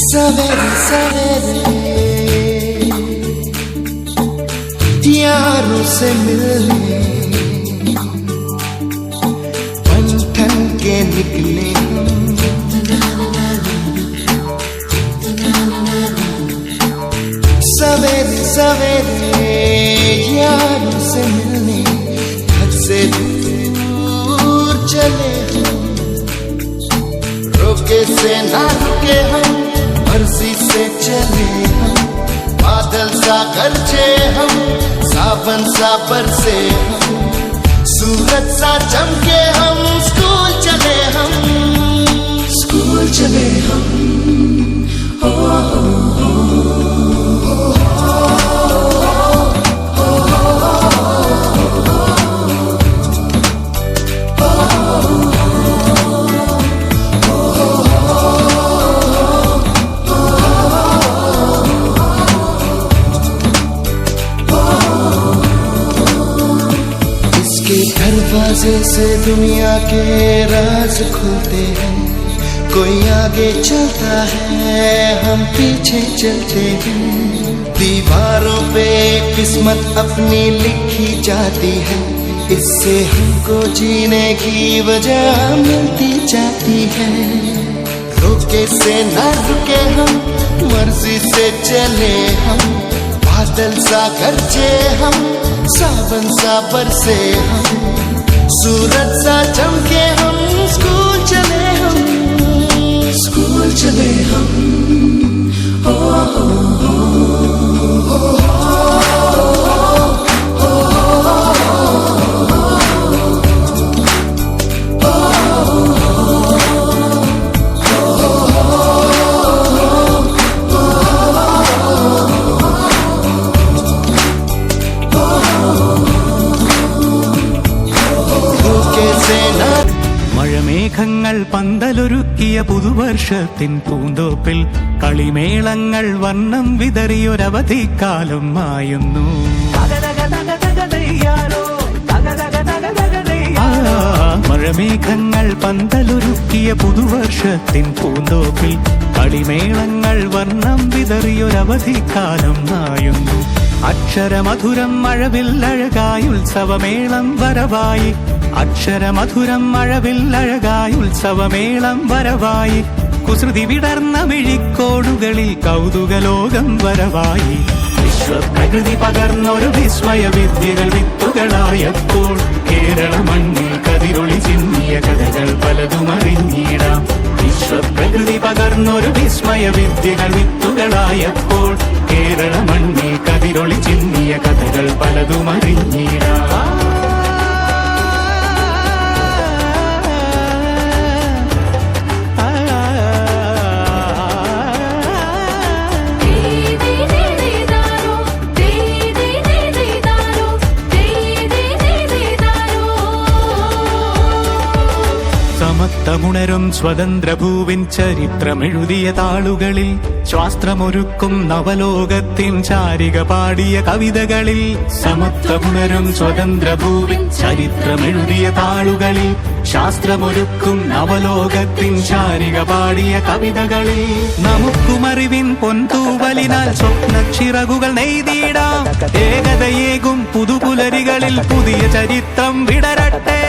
सवेरे सवेरे यारों से मिलने बन ठन के निकले सवेरे सवेरे यारों से मिलने घर से दूर चले रोके से ना रुके हम मर्जी से चले हम बादल सा गरजे हम सावन सा बरसे हम सूरज सा चमके हम स्कूल चले हम ओ, दरवाजे से दुनिया के राज खुलते हैं कोई आगे चलता है हम पीछे चलते हैं दीवारों पे किस्मत अपनी लिखी जाती है इससे हमको जीने की वजह मिलती जाती है रोके से ना रुके हम मर्जी से चले हम बादल सा गरजे हम सावन सा बरसे हम सूरज सा चमके हम स्कूल चले हम ओ, മഴമേഘങ്ങൾ പന്തലൊരുക്കിയ പുതുവർഷത്തിൻ പൂന്തോപ്പിൽ കളിമേളങ്ങൾ വർണ്ണം വിതറിയൊരവധിക്കാലം മായുന്നു മഴമേഘങ്ങൾ പന്തലൊരുക്കിയ പുതുവർഷത്തിൻ പൂന്തോപ്പിൽ കളിമേളങ്ങൾ വർണ്ണം വിതറിയൊരവധിക്കാലം മായുന്നു അക്ഷരമധുരം മഴവില്ലഴകായി ഉത്സവമേളം വരവായി അക്ഷരമധുരം മഴവില്ലഴകായി ഉത്സവമേളം വരവായി കുസൃതി വിടർന്ന മിഴിക്കോടുകളിൽ കൗതുകലോകം വരവായി വിശ്വപ്രകൃതി പകർന്നൊരു വിസ്മയ വിദ്യകൾ വിത്തുകളായപ്പോൾ കേരള മണ്ണിൽ കതിരൊളി ചിന്നിയ കഥകൾ പലതും അറിഞ്ഞിടാം വിശ്വപ്രകൃതി പകർന്നൊരു വിസ്മയ വിദ്യകൾ വിത്തുകളായപ്പോൾ കേരള മണ്ണിൽ കതിരൊളി ചിന്നിയ കഥകൾ പലതും അറിഞ്ഞിടാം സമത്വമുണരും സ്വതന്ത്രഭൂവിൻ ചരിത്രമെഴുതിയ താളുകളിൽ ശാസ്ത്രമൊരുക്കും നവലോകത്തിൻ ചാരിക പാടിയ കവിതകളിൽ സമത്വമുണരും സ്വതന്ത്രഭൂവിൻ ചരിത്രമെഴുതിയ താളുകളിൽ ശാസ്ത്രമൊരുക്കും നവലോകത്തിൻ ചാരിക പാടിയ കവിതകളിൽ നമുക്കുമറിവിൻ പൊൻതൂവലിനാൽ സ്വപ്നച്ചിറകുകൾ നെയ്തിടാം ഏകതയേകും പുതുപുലരികളിൽ പുതിയ ചരിത്രം വിടരട്ടെ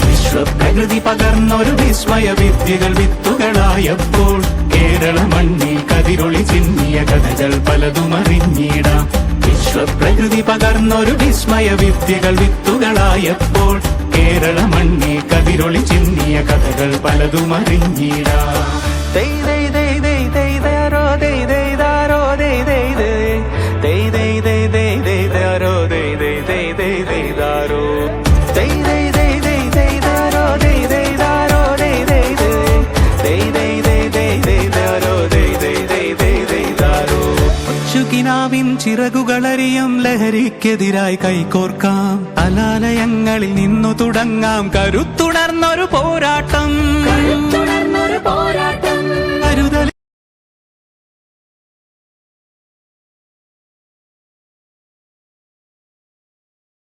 വിശ്വപ്രകൃതി പകർന്നൊരു വിസ്മയ വിദ്യകൾ വിത്തുകളായപ്പോൾ കേരള മണ്ണിൽ കതിരൊളി ചിന്നിയ കഥകൾ പലതും അറിഞ്ഞിടാം വിശ്വപ്രകൃതി പകർന്നൊരു വിസ്മയ വിദ്യകൾ വിത്തുകളായപ്പോൾ കേരള മണ്ണിൽ കതിരൊളി ചിന്നിയ കഥകൾ പലതും അറിഞ്ഞിടാം ദൈ ദൈ ദൈ ദൈ ദൈ ദാരോ ദൈ ദൈ ദാരോ ദൈ ദൈ ദൈ ചിറകുകളറിയും ലഹരിക്കെതിരായി കൈകോർക്കാം. കലാലയങ്ങളിൽ നിന്നു തുടങ്ങാം കരുത്തുണർന്നൊരു പോരാട്ടം.